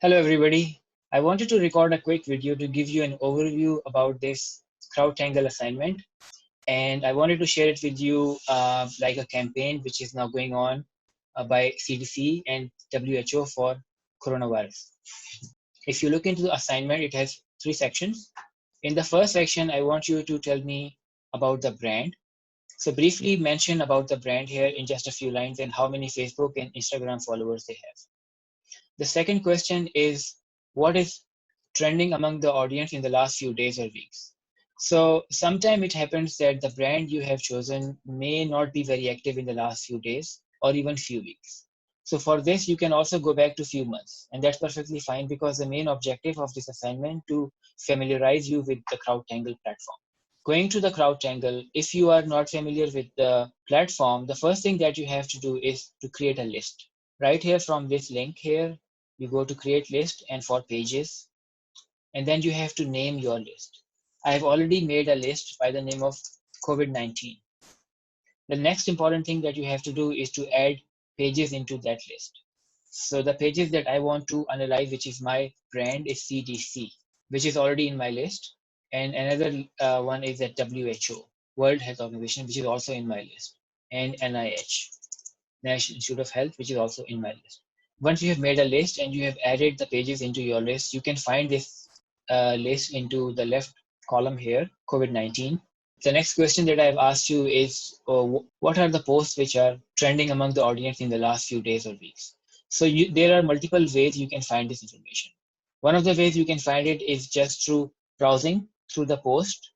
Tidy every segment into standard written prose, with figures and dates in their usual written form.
Hello everybody. I wanted to record a quick video to give you an overview about this CrowdTangle assignment, and I wanted to share it with you like a campaign which is now going on by CDC and WHO for coronavirus. If you look into the assignment, it has 3 sections. In the first section, I want you to tell me about the brand. So briefly mention about the brand here in just a few lines and how many Facebook and Instagram followers they have. The second question is, what is trending among the audience in the last few days or weeks? So sometimes it happens that the brand you have chosen may not be very active in the last few days or even few weeks. So for this, you can also go back to few months, and that's perfectly fine because the main objective of this assignment to familiarize you with the CrowdTangle platform. Going to the CrowdTangle, if you are not familiar with the platform, the first thing that you have to do is to create a list. Right here from this link here, you go to create list and for pages, and then you have to name your list. I have already made a list by the name of COVID-19. The next important thing that you have to do is to add pages into that list. So the pages that I want to analyze, which is my brand, is CDC, which is already in my list. And another one is at WHO, World Health Organization, which is also in my list. And NIH, National Institute of Health, which is also in my list. Once you have made a list and you have added the pages into your list, you can find this list into the left column here, COVID-19. The next question that I've asked you is, what are the posts which are trending among the audience in the last few days or weeks? So there are multiple ways you can find this information. One of the ways you can find it is just through browsing through the post.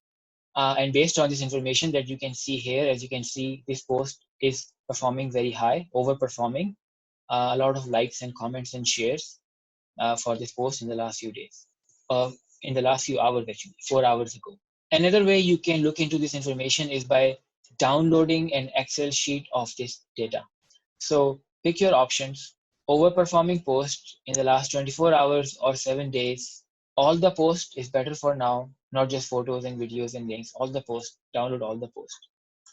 And based on this information that you can see here, as you can see, this post is performing very high, overperforming. A lot of likes and comments and shares for this post in the last few days, in the last few hours actually, 4 hours ago. Another way you can look into this information is by downloading an Excel sheet of this data. So pick your options, overperforming post in the last 24 hours or 7 days. All the post is better for now, not just photos and videos and links, all the posts, download all the posts.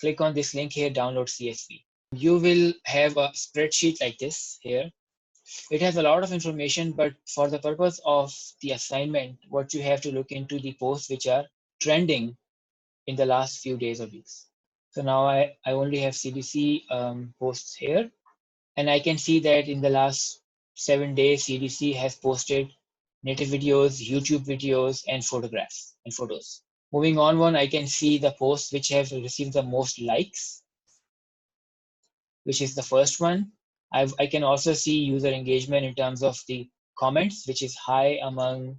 Click on this link here, download CSV. You will have a spreadsheet like this here. It has a lot of information, but for the purpose of the assignment, what you have to look into the posts which are trending in the last few days or weeks. So now I only have CDC posts here, and I can see that in the last 7 days, CDC has posted native videos, YouTube videos, and photographs and photos. Moving on, I can see the posts which have received the most likes, which is the first one. I can also see user engagement in terms of the comments, which is high among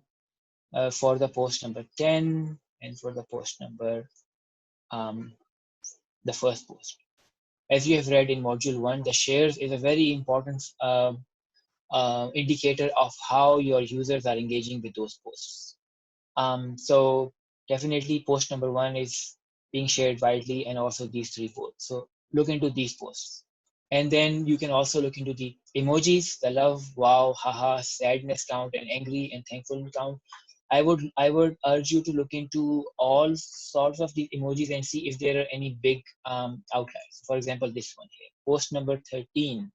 for the post number 10 and for the post number, the first post. As you have read in module 1, the shares is a very important indicator of how your users are engaging with those posts. So definitely post number 1 is being shared widely, and also these 3 posts. So look into these posts. And then you can also look into the emojis, the love, wow, haha, sadness count, and angry and thankful count. I would urge you to look into all sorts of these emojis and see if there are any big outliers. For example, this one here, post number 13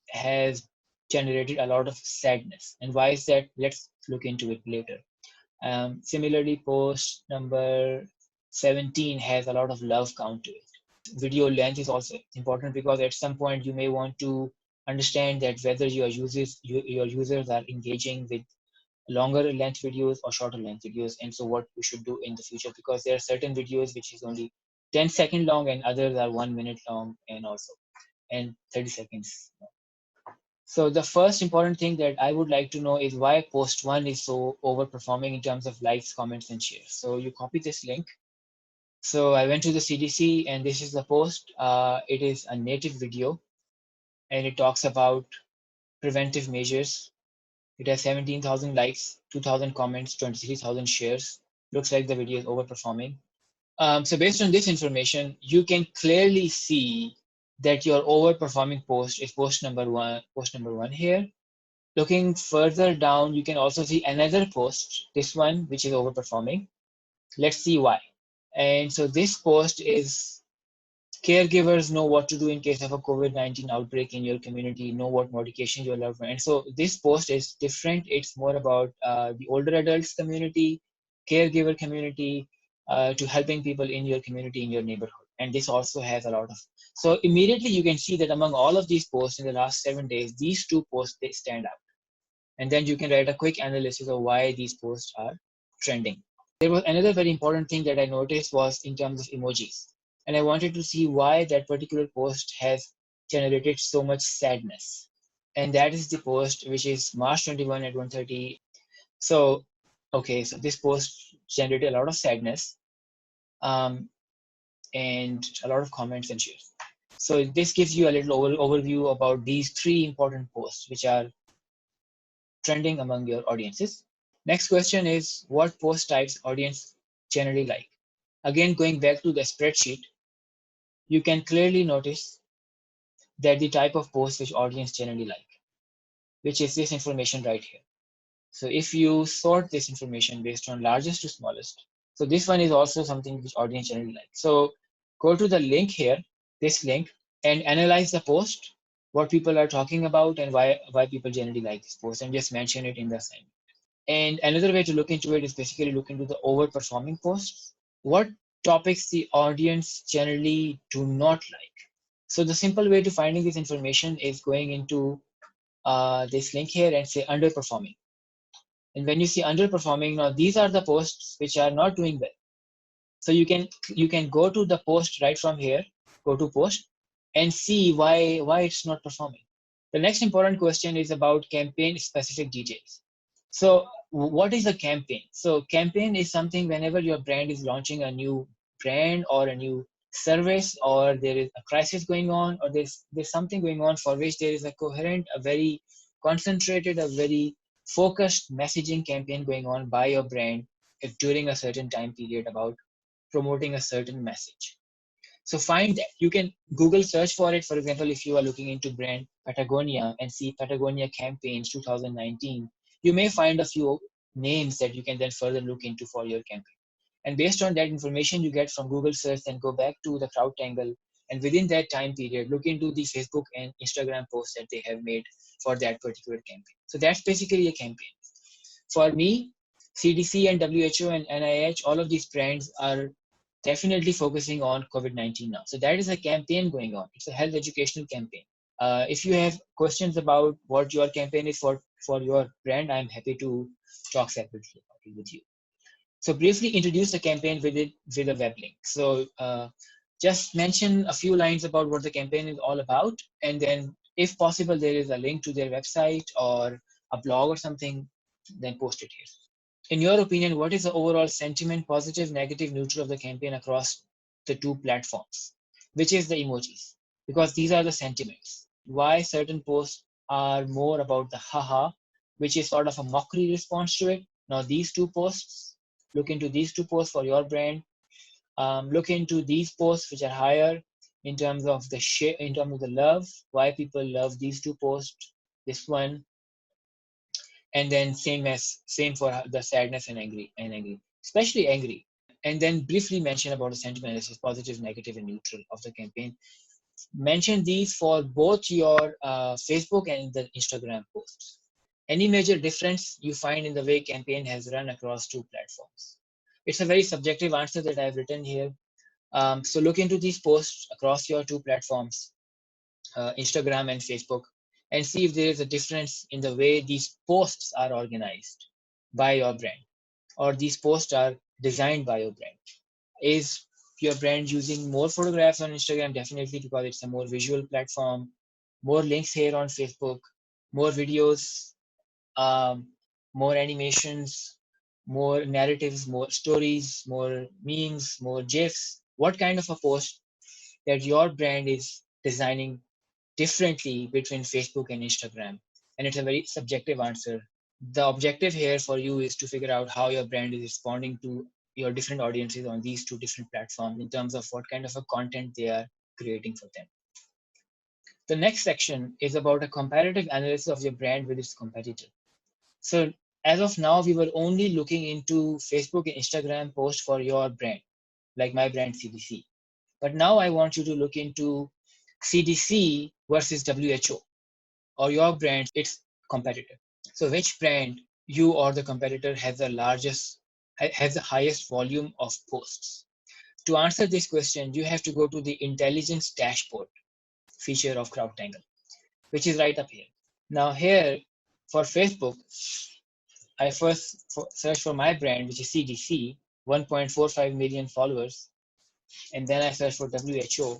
has generated a lot of sadness. And why is that? Let's look into it later. Similarly, post number 17 has a lot of love count to it. Video length is also important because at some point you may want to understand that whether your users are engaging with longer length videos or shorter length videos, and so what we should do in the future, because there are certain videos which is only 10 seconds long and others are 1 minute long and 30 seconds long. So the first important thing that I would like to know is why post 1 is so overperforming in terms of likes, comments, and shares. So you copy this link. So I went to the CDC, and this is the post. It is a native video, and it talks about preventive measures. It has 17,000 likes, 2,000 comments, 23,000 shares. Looks like the video is overperforming. So based on this information, you can clearly see that your overperforming post is post number one here. Looking further down, you can also see another post, this one, which is overperforming. Let's see why. And so this post is Caregivers know what to do in case of a COVID-19 outbreak in your community, know what medication your loved one. And so this post is different. It's more about the older adults community, caregiver community, to helping people in your community, in your neighborhood. And this also has a lot of. So immediately you can see that among all of these posts in the last 7 days, these two posts, they stand out. And then you can write a quick analysis of why these posts are trending. There was another very important thing that I noticed was in terms of emojis. And I wanted to see why that particular post has generated so much sadness. And that is the post which is March 21 at 1:30. So, okay, so this post generated a lot of sadness, and a lot of comments and shares. So this gives you a little overview about these three important posts which are trending among your audiences. Next question is, what post types audience generally like? Again, going back to the spreadsheet, you can clearly notice that the type of post which audience generally like, which is this information right here. So if you sort this information based on largest to smallest, so this one is also something which audience generally like. So go to the link here, this link, and analyze the post, what people are talking about and why people generally like this post, and just mention it in the assignment. And another way to look into it is basically look into the overperforming posts. What topics the audience generally do not like. So the simple way to finding this information is going into this link here and say underperforming. And when you see underperforming, now these are the posts which are not doing well. So you can go to the post right from here, go to post, and see why it's not performing. The next important question is about campaign specific details. So what is a campaign? So campaign is something whenever your brand is launching a new brand or a new service, or there is a crisis going on, or there's something going on for which there is a coherent, a very concentrated, a very focused messaging campaign going on by your brand during a certain time period about promoting a certain message. So find that. You can Google search for it. For example, if you are looking into brand Patagonia and see Patagonia campaigns 2019, you may find a few names that you can then further look into for your campaign. And based on that information you get from Google search, then go back to the CrowdTangle, and within that time period, look into the Facebook and Instagram posts that they have made for that particular campaign. So that's basically a campaign. For me, CDC and WHO and NIH, all of these brands are definitely focusing on COVID-19 now. So that is a campaign going on. It's a health educational campaign. If you have questions about what your campaign is for your brand, I'm happy to talk separately about it with you. So briefly introduce the campaign with a web link. So just mention a few lines about what the campaign is all about, and then if possible, there is a link to their website or a blog or something, then post it here. In your opinion, what is the overall sentiment, positive, negative, neutral of the campaign across the two platforms? Which is the emojis? Because these are the sentiments. Why certain posts are more about the haha, which is sort of a mockery response to it. Now these two posts, look into these two posts for your brand. Look into these posts which are higher in terms of the share, in terms of the love, why people love these two posts, this one, and then same for the sadness and angry, especially angry. And then briefly mention about the sentiment analysis, positive, negative, and neutral of the campaign. Mention these for both your Facebook and the Instagram posts. Any major difference you find in the way campaign has run across two platforms? It's a very subjective answer that I've written here. So look into these posts across your two platforms, Instagram and Facebook, and see if there is a difference in the way these posts are organized by your brand, or these posts are designed by your brand. Is your brand using more photographs on Instagram? Definitely, because it's a more visual platform. More links here on Facebook, more videos, um, more animations, more narratives, more stories, more memes, more GIFs. What kind of a post that your brand is designing differently between Facebook and Instagram? And it's a very subjective answer. The objective here for you is to figure out how your brand is responding to your different audiences on these two different platforms in terms of what kind of a content they are creating for them. The next section is about a comparative analysis of your brand with its competitor. So as of now, we were only looking into Facebook and Instagram posts for your brand, like my brand CDC. But now I want you to look into CDC versus WHO, or your brand, its competitor. So which brand, you or the competitor, has the highest volume of posts? To answer this question, you have to go to the intelligence dashboard feature of CrowdTangle, which is right up here. Now here, for Facebook, I first search for my brand, which is CDC, 1.45 million followers. And then I search for WHO,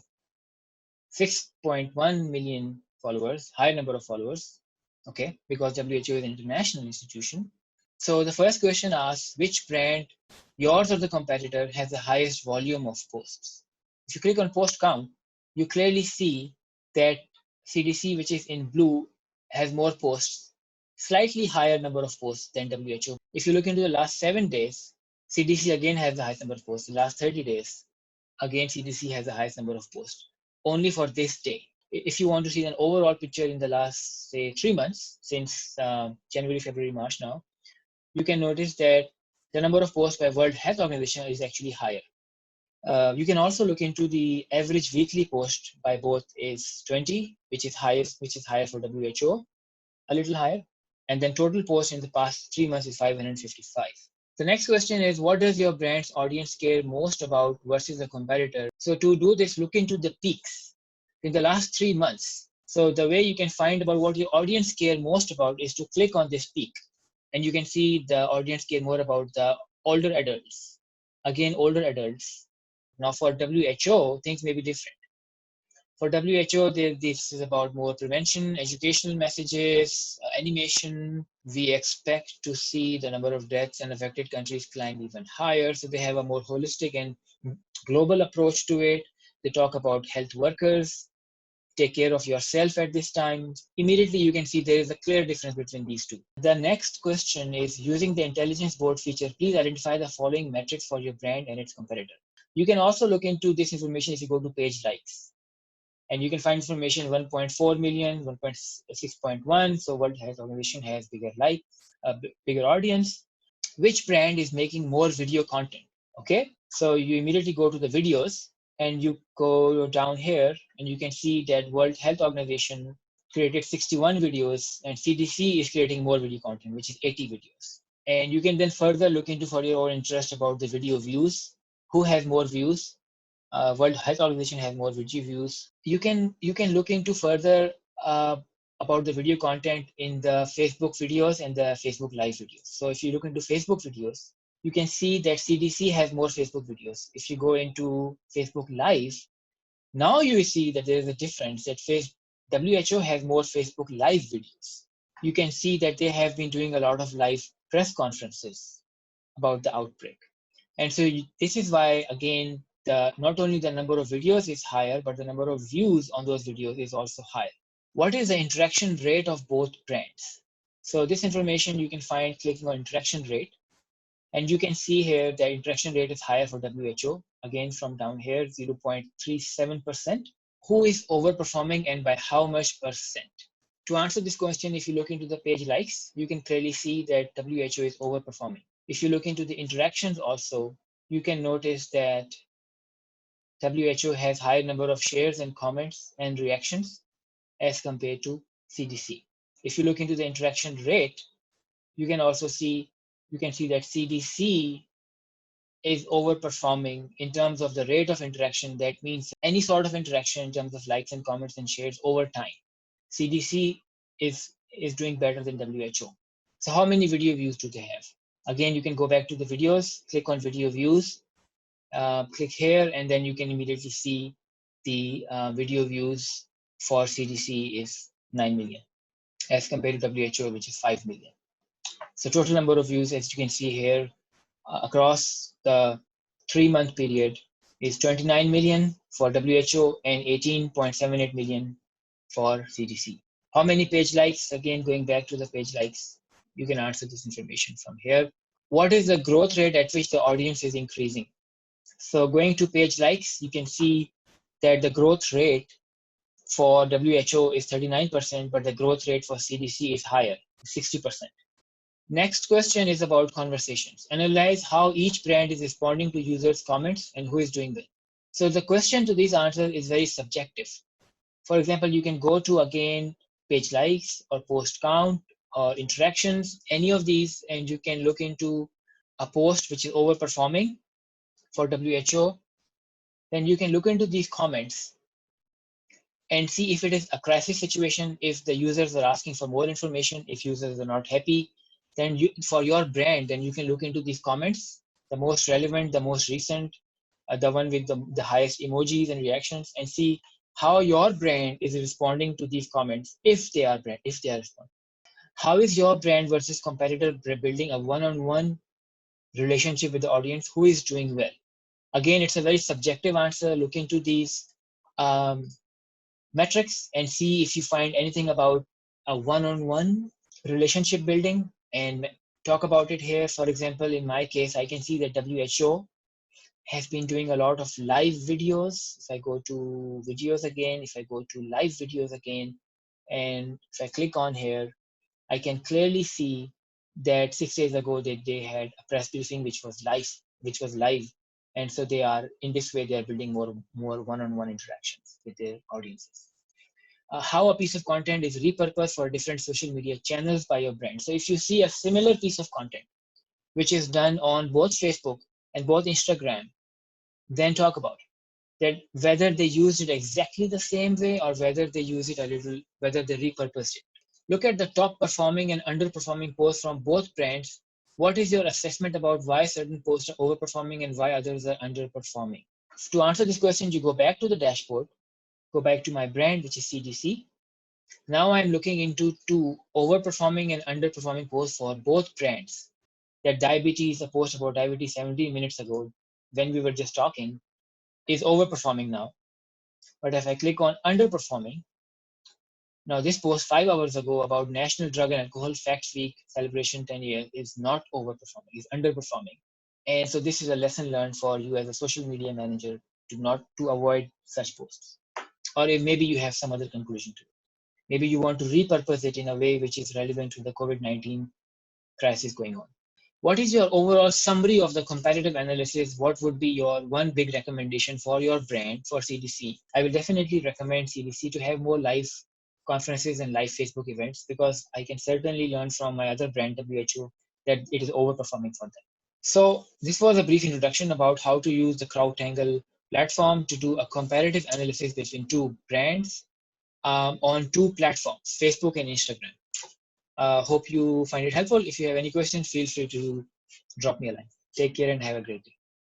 6.1 million followers, high number of followers, okay, because WHO is an international institution. So the first question asks which brand, yours or the competitor, has the highest volume of posts. If you click on post count, you clearly see that CDC, which is in blue, has more posts, slightly higher number of posts than WHO. If you look into the last 7 days, CDC again has the highest number of posts. The last 30 days, again, CDC has the highest number of posts, only for this day. If you want to see an overall picture in the last, say, 3 months, since January, February, March now, you can notice that the number of posts by World Health Organization is actually higher. You can also look into the average weekly post by both is 20, which is higher for WHO, a little higher, and then total posts in the past 3 months is 555. The next question is, what does your brand's audience care most about versus a competitor? So to do this, look into the peaks in the last 3 months. So the way you can find about what your audience care most about is to click on this peak. And you can see the audience care more about the older adults. Again, older adults. Now for WHO, things may be different. For WHO, this is about more prevention, educational messages, animation. We expect to see the number of deaths in affected countries climb even higher. So they have a more holistic and global approach to it. They talk about health workers, take care of yourself at this time. Immediately you can see there is a clear difference between these two. The next question is, using the intelligence board feature, please identify the following metrics for your brand and its competitor. You can also look into this information if you go to page likes. And you can find information 1.4 million, 1.6.1. So World Health Organization has bigger audience. Which brand is making more video content? Okay, so you immediately go to the videos and you go down here and you can see that World Health Organization created 61 videos and CDC is creating more video content, which is 80 videos. And you can then further look into, for your own interest, about the video views, who has more views. World Health Organization has more video views. You can look into further about the video content in the Facebook videos and the Facebook Live videos. So if you look into Facebook videos, you can see that CDC has more Facebook videos. If you go into Facebook Live, now you see that there is a difference, that WHO has more Facebook Live videos. You can see that they have been doing a lot of live press conferences about the outbreak. And so this is why, again, not only the number of videos is higher, but the number of views on those videos is also higher. What is the interaction rate of both brands? So this information you can find clicking on interaction rate. And you can see here the interaction rate is higher for WHO. Again, from down here, 0.37%. Who is overperforming and by how much percent? To answer this question, if you look into the page likes, you can clearly see that WHO is overperforming. If you look into the interactions also, you can notice that WHO has higher number of shares and comments and reactions as compared to CDC. If you look into the interaction rate, you can see that CDC is overperforming in terms of the rate of interaction. That means any sort of interaction in terms of likes and comments and shares over time. CDC is doing better than WHO. So how many video views do they have? Again, you can go back to the videos, click on video views, click here, and then you can immediately see the video views for CDC is 9 million as compared to WHO, which is 5 million. So total number of views, as you can see here, across the 3-month period is 29 million for WHO and 18.78 million for CDC. How many page likes? Again, going back to the page likes, you can answer this information from here. What is the growth rate at which the audience is increasing? So going to page likes, you can see that the growth rate for WHO is 39%, but the growth rate for CDC is higher, 60%. Next question is about conversations. Analyze how each brand is responding to users' comments and who is doing them. So the question to these answers is very subjective. For example, you can go to again page likes or post count or interactions, any of these, and you can look into a post which is overperforming for WHO. Then you can look into these comments and see if it is a crisis situation, if the users are asking for more information, if users are not happy. Then for your brand, then you can look into these comments, the most relevant, the most recent, the one with the highest emojis and reactions, and see how your brand is responding to these comments, if they are responding. How is your brand versus competitor building a one-on-one relationship with the audience? Who is doing well? Again, it's a very subjective answer. Look into these metrics and see if you find anything about a one-on-one relationship building and talk about it here. For example, in my case, I can see that WHO has been doing a lot of live videos. If I go to videos again, if I go to live videos again, and if I click on here, I can clearly see that 6 days ago they had a press briefing which was live. And so they are, in this way, they are building more one-on-one interactions with their audiences. How a piece of content is repurposed for different social media channels by your brand. So if you see a similar piece of content, which is done on both Facebook and both Instagram, then talk about it. That whether they used it exactly the same way or whether they use it a little, whether they repurposed it. Look at the top performing and underperforming posts from both brands. What is your assessment about why certain posts are overperforming and why others are underperforming? To answer this question, you go back to the dashboard, go back to my brand, which is CDC. Now I'm looking into two overperforming and underperforming posts for both brands. That diabetes, a post about diabetes 17 minutes ago, when we were just talking, is overperforming now. But if I click on underperforming, now this post 5 hours ago about National Drug and Alcohol Facts Week celebration 10 years is not overperforming, is underperforming. And so this is a lesson learned for you as a social media manager to avoid such posts. Or if maybe you have some other conclusion to it. Maybe you want to repurpose it in a way which is relevant to the COVID-19 crisis going on. What is your overall summary of the competitive analysis? What would be your one big recommendation for your brand for CDC? I will definitely recommend CDC to have more live conferences and live Facebook events, because I can certainly learn from my other brand, WHO, that it is overperforming for them. So this was a brief introduction about how to use the CrowdTangle platform to do a comparative analysis between two brands on two platforms, Facebook and Instagram. Hope you find it helpful. If you have any questions, feel free to drop me a line. Take care and have a great day.